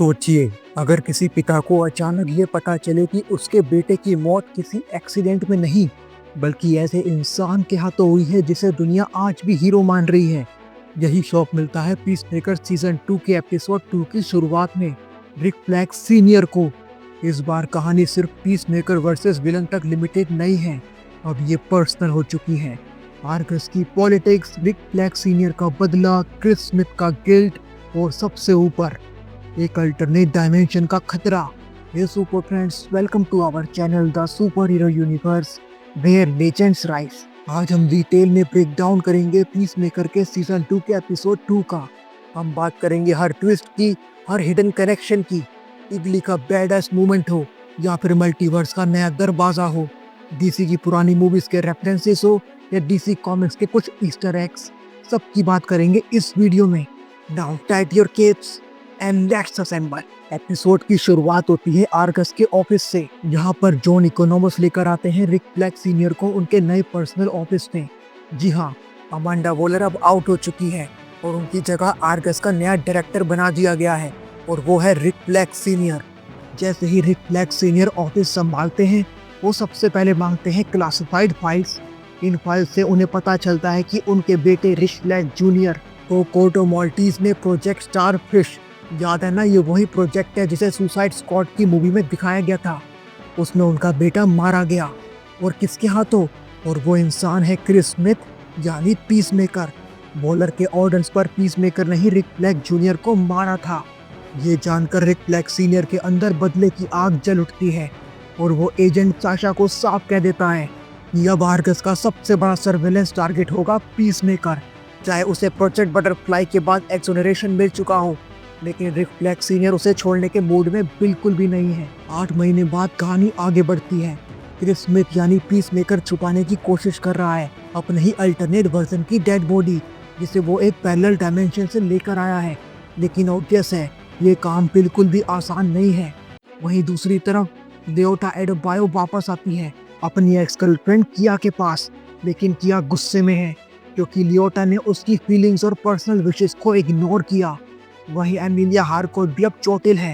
सोचिए, अगर किसी पिता को अचानक ये पता चले कि उसके बेटे की मौत किसी एक्सीडेंट में नहीं, बल्कि ऐसे इंसान के हाथों हुई है जिसे दुनिया आज भी हीरो मान रही है। यही शौक मिलता है पीसमेकर सीजन 2 के एपिसोड 2 की शुरुआत में रिक फ्लैग सीनियर को। इस बार कहानी सिर्फ पीसमेकर वर्सेस विलन तक लिमिटेड नहीं है, अब ये पर्सनल हो चुकी है। आर्गस की पॉलिटिक्स, रिक फ्लैग सीनियर का बदला, क्रिस स्मिथ का गिल्ट और सबसे ऊपर एक अल्टरनेट डायमेंशन का खतरा। Hey super friends, welcome to our channel the superhero universe where legends rise. आज हम डिटेल में ब्रेक डाउन करेंगे पीसमेकर के सीजन 2 के एपिसोड 2 का। हम बात करेंगे हर ट्विस्ट की, हर हिडन कनेक्शन की, इगली का बैडएस मूवमेंट हो या फिर मल्टीवर्स का नया दरवाजा हो, डीसी की पुरानी मूवीज के रेफरेंसेस हो या डीसी कॉमिक्स के कुछ ईस्टर एग्स, सबकी बात करेंगे इस वीडियो में। Now tight your keeps and let's assemble. Episode की शुरुआत होती है आर्गस के ऑफिस से, जहां पर जॉन इकोनॉमस लेकर आते हैं रिक फ्लैग सीनियर को उनके नए पर्सनल ऑफिस में। जी हाँ, अमांडा वॉलर अब आउट हो चुकी है और उनकी जगह आर्गस का नया डायरेक्टर बना दिया गया है और वो है रिक फ्लैग सीनियर। जैसे ही रिक फ्लैग सीनियर ऑफिस संभालते हैं, वो सबसे पहले मांगते हैं क्लासिफाइड फाइल्स। इन फाइल से उन्हें पता चलता है कि उनके बेटे रिक फ्लैग जूनियर को कोर्टो मॉल्टीज में प्रोजेक्ट स्टार फिश, याद है ना, ये वही प्रोजेक्ट है जिसे सुसाइड स्क्वाड की मूवी में दिखाया गया था, उसमें उनका बेटा मारा गया। और किसके हाथों? और वो इंसान है क्रिस स्मिथ, यानी पीसमेकर। वॉलर के ऑर्डर्स पर पीसमेकर ने ही रिक फ्लैग जूनियर को मारा था। ये जानकर रिक फ्लैग सीनियर के अंदर बदले की आग जल उठती है और वो एजेंट साशा को साफ कह देता है कि अब आर्गस का सबसे बड़ा सर्वेलेंस टारगेट होगा पीसमेकर, चाहे उसे प्रोजेक्ट बटरफ्लाई के बाद एक्सोनरेशन मिल चुका हो। लेकिन रिक फ्लैग सीनियर उसे छोड़ने के मूड में बिल्कुल भी नहीं है। 8 महीने बाद कहानी आगे बढ़ती है। क्रिस स्मिथ यानी पीसमेकर छुपाने की कोशिश कर रहा है अपने ही अल्टरनेट वर्जन की डेड बॉडी, जिसे वो एक पैरेलल डायमेंशन से लेकर आया है। लेकिन ऑब्वियस है, ये काम बिल्कुल भी आसान नहीं है। वहीं दूसरी तरफ लियोटा एडेबायो वापस आती है अपनी एक्स गर्लफ्रेंड किया के पास, लेकिन किया गुस्से में है क्योंकि लियोटा ने उसकी फीलिंग्स और पर्सनल विशेस को इग्नोर किया। वहीं एमिलिया हारकोट भी अब चोटिल है।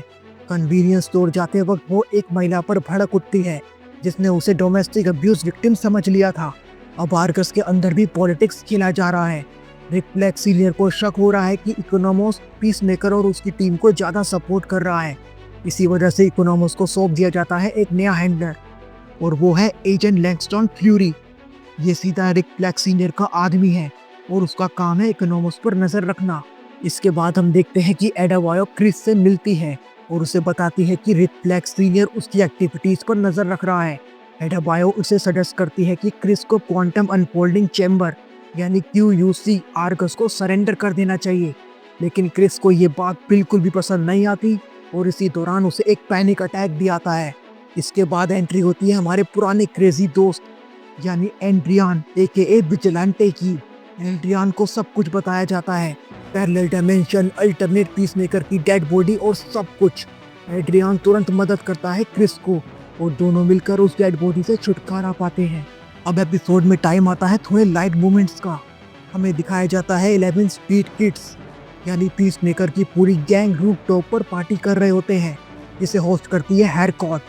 कन्वीनियंस स्टोर जाते वक्त वो एक महिला पर भड़क उठती है जिसने उसे डोमेस्टिक अब्यूज विक्टिम समझ लिया था। अब आर्गस के अंदर भी पॉलिटिक्स खेला जा रहा है। रिक फ्लैग सीनियर को शक हो रहा है कि इकोनॉमस पीसमेकर और उसकी टीम को ज़्यादा सपोर्ट कर रहा है। इसी वजह से इकोनॉमस को सौंप दिया जाता है एक नया हैंडलर, और वो है एजेंट लैंगस्टन फ्यूरी। ये सीधा रिक फ्लैग सीनियर का आदमी है और उसका काम है इकोनॉमस पर नज़र रखना। इसके बाद हम देखते हैं कि एडेबायो क्रिस से मिलती है और उसे बताती है कि रिक फ्लैग सीनियर उसकी एक्टिविटीज पर नजर रख रहा है। एडेबायो उसे सजेस्ट करती है कि क्रिस को क्वांटम अनफोल्डिंग चैम्बर यानी QUC आर्गस को सरेंडर कर देना चाहिए। लेकिन क्रिस को ये बात बिल्कुल भी पसंद नहीं आती और इसी दौरान उसे एक पैनिक अटैक भी आता है। इसके बाद एंट्री होती है हमारे पुराने क्रेजी दोस्त यानी एंड्रियान AKA विजिलेंटे की। एंड्रियान को सब कुछ बताया जाता है, पैरेलल डायमेंशन, अल्टरनेट पीसमेकर की डेड बॉडी और सब कुछ। एड्रियान तुरंत मदद करता है क्रिस को और दोनों मिलकर उस डेड बॉडी से छुटकारा पाते हैं। अब एपिसोड में टाइम आता है थोड़े लाइट मोमेंट्स का। हमें दिखाया जाता है 11 स्ट्रीट किड्स यानी पीसमेकर की पूरी गैंग रूफ टॉप पर पार्टी कर रहे होते हैं, जिसे होस्ट करती है हैरकॉट।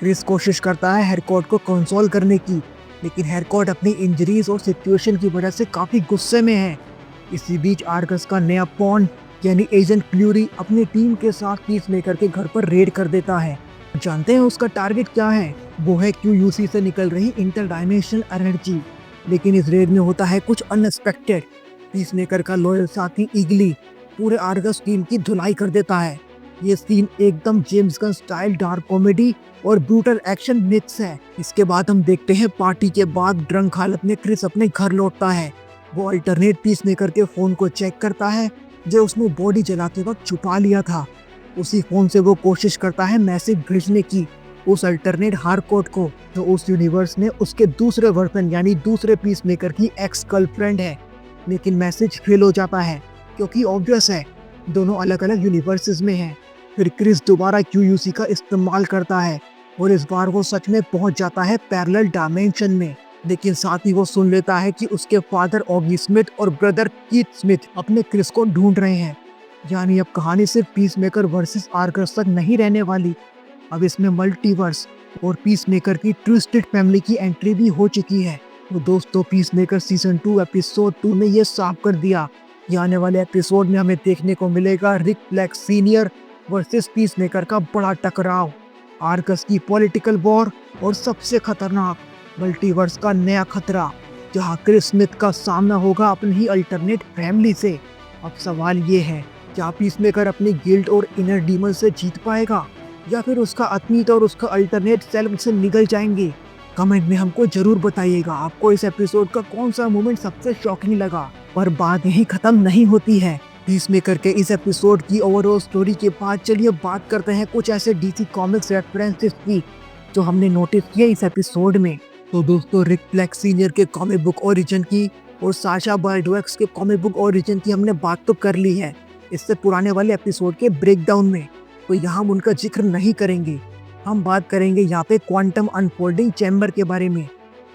क्रिस कोशिश करता है हैरकॉट को कंसोल करने की, लेकिन हैरकॉट अपनी इंजरीज और सिचुएशन की वजह से काफ़ी गुस्से में है। इसी बीच आर्गस का नया पॉन यानी एजेंट फ्यूरी अपनी टीम के साथ पीसमेकर के घर पर रेड कर देता है। जानते हैं उसका टारगेट क्या है? वो है QUC से निकल रही इंटर डायमेंशनल एनर्जी। लेकिन इस रेड में होता है कुछ अनएक्सपेक्टेड। पीसमेकर का लॉयल साथी इगली पूरे आर्गस टीम की धुलाई कर देता है। ये सीन एकदम James Gunn style dark comedy और ब्रूटल एक्शन मिक्स है। इसके बाद हम देखते हैं पार्टी के बाद ड्रंक हालत में क्रिस अपने घर लौटता है। वो अल्टरनेट पीसमेकर के फ़ोन को चेक करता है जो उसने बॉडी जलाते वक्त छुपा लिया था। उसी फ़ोन से वो कोशिश करता है मैसेज भेजने की उस अल्टरनेट हारकोट को, जो उस यूनिवर्स में उसके दूसरे वर्जन यानी दूसरे पीसमेकर की एक्स गर्लफ्रेंड है। लेकिन मैसेज फेल हो जाता है क्योंकि ऑब्वियस है, दोनों अलग अलग यूनिवर्सेस में हैं। फिर क्रिस दोबारा QUC का इस्तेमाल करता है और इस बार वो सच में पहुंच जाता है पैरेलल डायमेंशन में। लेकिन साथ ही वो सुन लेता है कि उसके फादर ऑगी स्मिथ और ब्रदर कीथ स्मिथ अपने क्रिस को ढूंढ रहे हैं। यानी अब कहानी सिर्फ पीसमेकर वर्सेस आर्गस तक नहीं रहने वाली, अब इसमें मल्टीवर्स और पीसमेकर की ट्विस्टेड फैमिली की एंट्री भी हो चुकी है। तो दोस्तों, पीसमेकर सीजन 2 एपिसोड 2 ने ये साफ कर दिया कि आने वाले एपिसोड में हमें देखने को मिलेगा Rick Flag senior versus peacemaker का बड़ा टकराव, आर्गस की पॉलिटिकल वॉर और सबसे खतरनाक मल्टीवर्स का नया खतरा, जहां क्रिस स्मिथ का सामना होगा अपनी ही अल्टरनेट फैमिली से। अब सवाल ये है, क्या पीसमेकर अपनी गिल्ट और इनर डीमन से जीत पाएगा या फिर उसका अतीत और उसका अल्टरनेट सेल्फ से निकल जाएंगे? कमेंट में हमको जरूर बताइएगा आपको इस एपिसोड का कौन सा मोमेंट सबसे शॉकिंग लगा। पर बात यही खत्म नहीं होती है। पीसमेकर के इस एपिसोड की ओवरऑल स्टोरी के बाद चलिए बात करते हैं कुछ ऐसे डीसी कॉमिक्स रेफरेंसेस की जो हमने नोटिस किए इस एपिसोड में। तो दोस्तों, रिक फ्लैग सीनियर के कॉमिक बुक ओरिजिन की और साशा बायडवेक्स के कॉमिक बुक ओरिजिन की हमने बात तो कर ली है इससे पुराने वाले एपिसोड के ब्रेकडाउन में, तो यहाँ हम उनका जिक्र नहीं करेंगे। हम बात करेंगे यहाँ पे क्वांटम अनफोल्डिंग चैम्बर के बारे में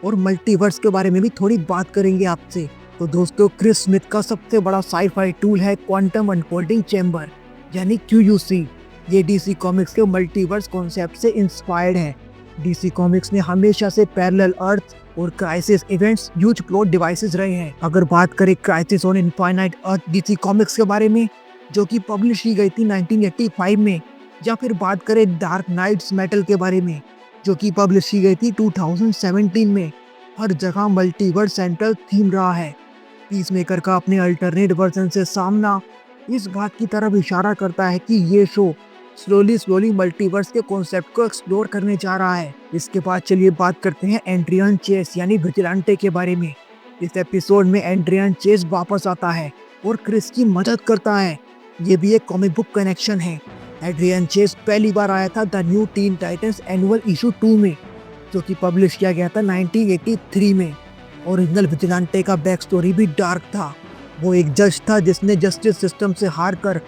और मल्टीवर्स के बारे में भी थोड़ी बात करेंगे आपसे। तो दोस्तों, क्रिस स्मिथ का सबसे बड़ा साई-फाई टूल है क्वांटम अनफोल्डिंग चैम्बर यानी QUC। ये डीसी कॉमिक्स के मल्टीवर्स कॉन्सेप्ट से इंस्पायर्ड है। डीसी कॉमिक्स ने हमेशा से पैरेलल अर्थ और crisis events huge plot devices रहे हैं। अगर बात करें crisis on infinite earth DC comics के बारे में, जो कि पब्लिश की गई थी 1985 में, या फिर बात करें डार्क नाइट्स मेटल के बारे में, जो कि पब्लिश की गई थी 2017 में, हर जगह मल्टीवर्स सेंट्रल थीम रहा है। पीसमेकर का अपने अल्टरनेट वर्जन से सामना इस बात की तरफ इशारा करता है कि ये शो स्लोली मल्टीवर्स के कॉन्सेप्ट को एक्सप्लोर करने जा रहा है। इसके बाद चलिए बात करते हैं एड्रियन चेस यानी विजिलेंटे के बारे में। इस एपिसोड में एड्रियन चेस वापस आता है और क्रिस की मदद करता है। ये भी एक कॉमिक बुक कनेक्शन है। एड्रियन चेस पहली बार आया था the new Teen Titans annual issue 2 में, जो कि पब्लिश किया गया था 1983 में। ओरिजिनल विजिलेंटे का बैक स्टोरी भी डार्क था। वो एक जज था जिसने जस्टिस सिस्टम से हार कर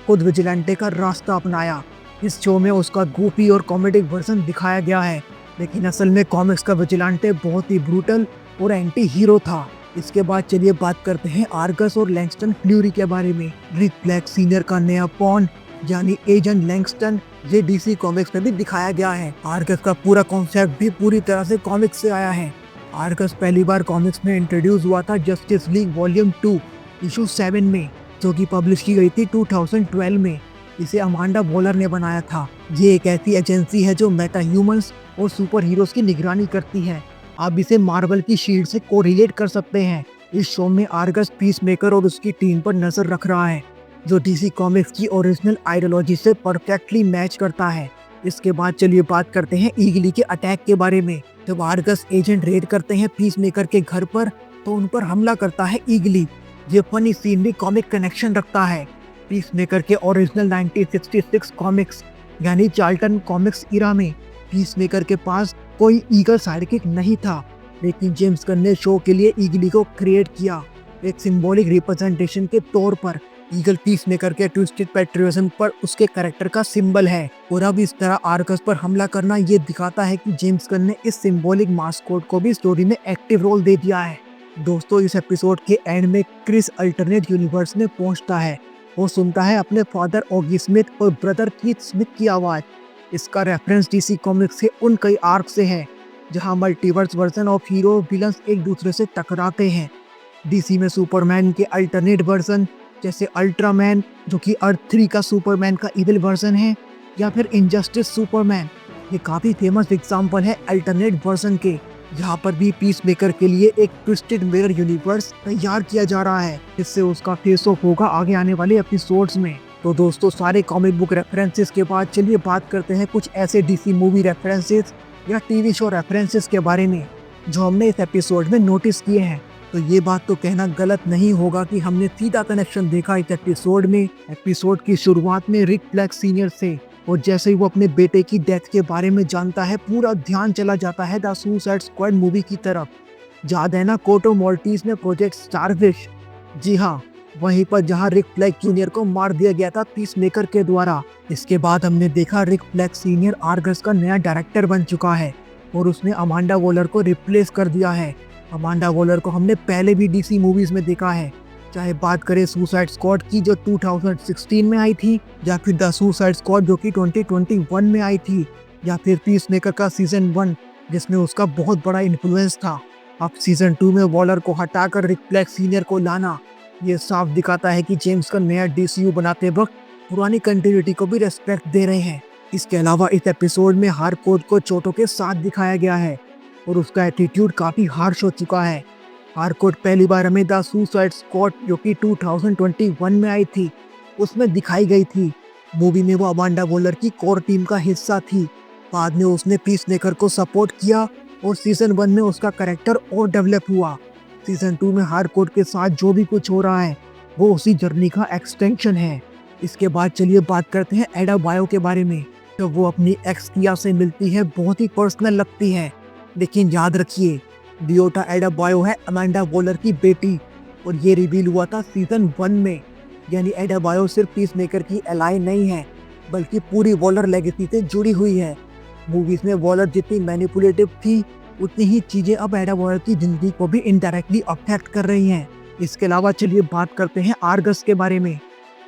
खुद विजिलेंटे का रास्ता अपनाया। इस शो में उसका गोपी और कॉमेडिक वर्जन दिखाया गया है, लेकिन असल में कॉमिक्स का विजिलेंटे बहुत ही ब्रूटल और एंटी हीरो था। इसके बाद चलिए बात करते हैं आर्गस और लैंगस्टन फ्यूरी के बारे में। रिक फ्लैग सीनियर का नया पॉन यानी एजेंट लैंगस्टन ये डीसी कॉमिक्स में भी दिखाया गया है। आर्गस का पूरा कॉन्सेप्ट भी पूरी तरह से कॉमिक्स से आया है। आर्गस पहली बार कॉमिक्स में इंट्रोड्यूस हुआ था जस्टिस लीग वॉल्यूम 2 इशू 7 में, जो कि पब्लिश की गई थी 2012 में। इसे अमांडा वॉलर ने बनाया था। ये एक ऐसी एजेंसी है जो मेटा ह्यूमंस और सुपर हीरोज की निगरानी करती है। आप इसे मार्वल की शील्ड से कोरिलेट कर सकते हैं। इस शो में आर्गस पीसमेकर और उसकी टीम पर नजर रख रहा है, जो डीसी कॉमिक्स की ओरिजिनल आइडियोलॉजी से परफेक्टली मैच करता है। इसके बाद चलिए बात करते हैं ईगली के अटैक के बारे में। जब आर्गस एजेंट रेड करते हैं पीसमेकर के घर पर, तो उन पर हमला करता है ईगली। ये फनी सीन भी कॉमिक कनेक्शन रखता है। पीसमेकर के ओरिजिनल 1966 कॉमिक्स यानी चार्ल्टन कॉमिक्स इरा में पीसमेकर के पास कोई ईगल साइडकिक नहीं था, लेकिन जेम्स गन ने शो के लिए ईगली को क्रिएट किया एक सिंबॉलिक रिप्रेजेंटेशन के तौर पर। ईगल पीसमेकर के ट्विस्टेड पैट्रियटिज्म पर उसके कैरेक्टर का सिंबल है, और अब इस तरह आर्गस पर हमला करना ये दिखाता है कि जेम्स गन ने इस सिंबॉलिक मास्कोट को भी स्टोरी में एक्टिव रोल दे दिया है। दोस्तों, इस एपिसोड के एंड में क्रिस अल्टरनेट यूनिवर्स में पहुंचता है और सुनता है अपने फादर ऑगी स्मिथ और ब्रदर कीथ स्मिथ की आवाज। इसका रेफरेंस डीसी कॉमिक्स के उन कई आर्क से है जहां multiverse version of hero villains एक दूसरे से टकराते हैं। डीसी में सुपरमैन के अल्टरनेट वर्जन जैसे अल्ट्रामैन, जो कि अर्थ 3 का सुपरमैन का इविल वर्जन है, या फिर इनजस्टिस सुपरमैन, ये काफी फेमस एग्जांपल है अल्टरनेट वर्जन के। यहाँ पर भी पीसमेकर के लिए एक ट्विस्टेड मिरर यूनिवर्स तैयार किया जा रहा है, जिससे उसका फेस ऑफ होगा आगे आने वाले एपिसोड्स में। तो दोस्तों, सारे कॉमिक बुक रेफरेंसेस के बाद चलिए बात करते हैं कुछ ऐसे डीसी मूवी रेफरेंसेस या टीवी शो रेफरेंसेस के बारे में जो हमने इस एपिसोड में नोटिस किए हैं। तो ये बात तो कहना गलत नहीं होगा कि हमने सीधा कनेक्शन देखा इस एपिसोड में। एपिसोड की शुरुआत में रिक फ्लैग सीनियर से, और जैसे ही वो अपने बेटे की डेथ के बारे में जानता है, पूरा ध्यान चला जाता है द सुसाइड स्क्वाड मूवी की तरफ। याद है ना कोटो मोल्टीज में प्रोजेक्ट स्टारफिश? जी हाँ, वहीं पर जहां रिक फ्लैग जूनियर को मार दिया गया था पीसमेकर के द्वारा। इसके बाद हमने देखा रिक फ्लैग सीनियर आर्गस का नया डायरेक्टर बन चुका है और उसने अमांडा वॉलर को रिप्लेस कर दिया है। अमांडा वॉलर को हमने पहले भी डीसी मूवीज में देखा है। चाहे बात करें सुसाइड स्क्वाड की जो 2016 में आई थी, या फिर द सुसाइड स्क्वाड जो कि 2021 में आई थी, या फिर पीसमेकर का सीजन 1 जिसमें उसका बहुत बड़ा इन्फ्लुएंस था। अब सीजन 2 में वॉलर को हटाकर रिक फ्लैग सीनियर को लाना, ये साफ दिखाता है कि जेम्स का नया DCU बनाते वक्त पुरानी कंटिन्यूटी को भी रेस्पेक्ट दे रहे हैं। इसके अलावा इस एपिसोड में हार्कोर्ट को चोटों के साथ दिखाया गया है और उसका एटीट्यूड काफी हार्श हो चुका है। हार्कोर्ट पहली बार हमें द सुसाइड स्क्वाड जो कि 2021 में आई थी उसमें दिखाई गई थी। मूवी में वो अमांडा वॉलर की कोर टीम का हिस्सा थी। बाद में उसने पीसमेकर को सपोर्ट किया और सीजन 1 में उसका कैरेक्टर और डेवलप हुआ। सीजन 2 में हार्कोर्ट के साथ जो भी कुछ हो रहा है वो उसी जर्नी का एक्सटेंशन है। इसके बाद चलिए बात करते हैं एडा बायो के बारे में। तो वो अपनी एक्स किया से मिलती है, बहुत ही पर्सनल लगती है, लेकिन याद रखिए डियोटा एडा बायो है अमांडा वॉलर की बेटी और ये रिवील हुआ था सीजन 1 में। यानी एडा बायो सिर्फ पीसमेकर की एलाई नहीं है बल्कि पूरी वॉलर लेगेसी से जुड़ी हुई है। मूवीज में वॉलर जितनी मैनिपुलेटिव थी उतनी ही चीजें अब एडा वॉलर की जिंदगी को भी इनडायरेक्टली अफेक्ट कर रही हैं। इसके अलावा चलिए बात करते हैं आर्गस के बारे में।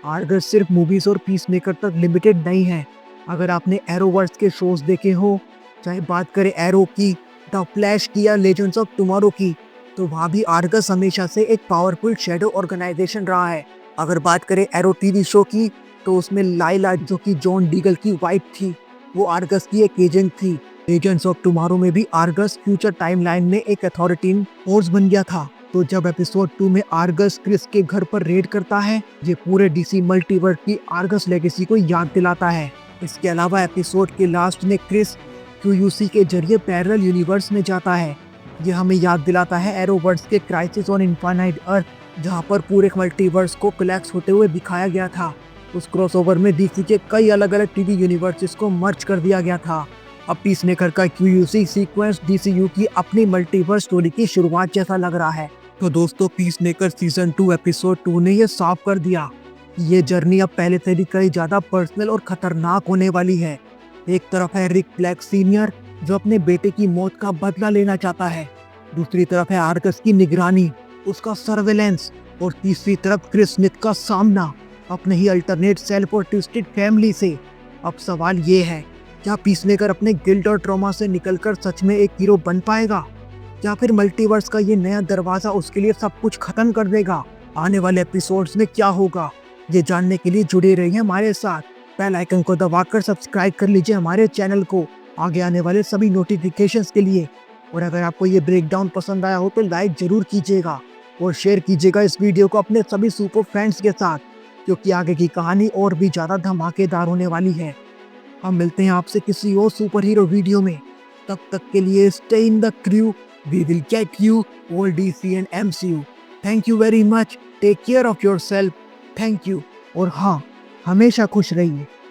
आर्गस सिर्फ मूवीज और पीसमेकर तक लिमिटेड नहीं है। अगर आपने एरोवर्स के शोज देखे हो, चाहे बात करें एरो की, द फ्लैश की या लेजेंड्स ऑफ टुमारो की, तो वहाँ भी आर्गस हमेशा से एक पावरफुल शैडो ऑर्गेनाइजेशन रहा है। अगर बात करें एरो टीवी शो की तो उसमें लाइला जो कि जॉन डीगल की वाइफ थी वो आर्गस की एक एजेंट थी। लेजेंड्स ऑफ टुमारो में भी आर्गस फ्यूचर टाइमलाइन में एक अथॉरिटी फोर्स बन गया था। तो जब एपिसोड 2 में आर्गस क्रिस के घर पर रेड करता है, ये पूरे DC मल्टीवर्स की आर्गस लेगेसी को याद दिलाता है। इसके अलावा एपिसोड के लास्ट में क्रिस QUC के जरिए पैरेलल यूनिवर्स में जाता है। यह हमें याद दिलाता है एरोवर्स के क्राइसिस ऑन इनफाइनाइट अर्थ, जहां पर पूरे मल्टीवर्स को कोलैप्स होते हुए दिखाया गया था। उस क्रॉसओवर में DC के कई अलग अलग टीवी यूनिवर्सेस को मर्ज कर दिया गया था। अब पीसमेकर का QUC सीक्वेंस DCU की अपनी मल्टीवर्स स्टोरी की शुरुआत जैसा लग रहा है। तो दोस्तों, पीसमेकर सीजन 2 एपिसोड 2 ने यह साफ कर दिया कि ये जर्नी अब पहले से भी कई ज्यादा पर्सनल और खतरनाक होने वाली है। एक तरफ है रिक फ्लैग सीनियर जो अपने बेटे की मौत का बदला लेना चाहता है, दूसरी तरफ है आर्गस की निगरानी, उसका सर्वेलेंस, और तीसरी तरफ क्रिस स्मिथ का सामना अपने ही अल्टरनेट सेल्फ और ट्विस्टेड फैमिली से। अब सवाल ये है, क्या पीसमेकर अपने गिल्ट और ट्रॉमा से निकलकर सच में एक हीरो बन पाएगा, या फिर मल्टीवर्स का ये नया दरवाजा उसके लिए सब कुछ खत्म कर देगा? आने वाले एपिसोड्स में क्या होगा, ये जानने के लिए जुड़े रहिए हमारे साथ। बेल आइकन को दबाकर सब्सक्राइब कर लीजिए हमारे चैनल को आगे आने वाले सभी नोटिफिकेशंस के लिए। और अगर आपको ये ब्रेकडाउन पसंद आया हो तो लाइक जरूर कीजिएगा और शेयर कीजिएगा इस वीडियो को अपने सभी सुपर फ्रेंड्स के साथ, क्योंकि आगे की कहानी और भी ज़्यादा धमाकेदार होने वाली है। हम मिलते हैं आपसे किसी और सुपर हीरो वीडियो में। तब तक के लिए stay in the crew, we will get you all DC and MCU। Thank you very much, take care of yourself, thank you, और हाँ, हमेशा खुश रहिए।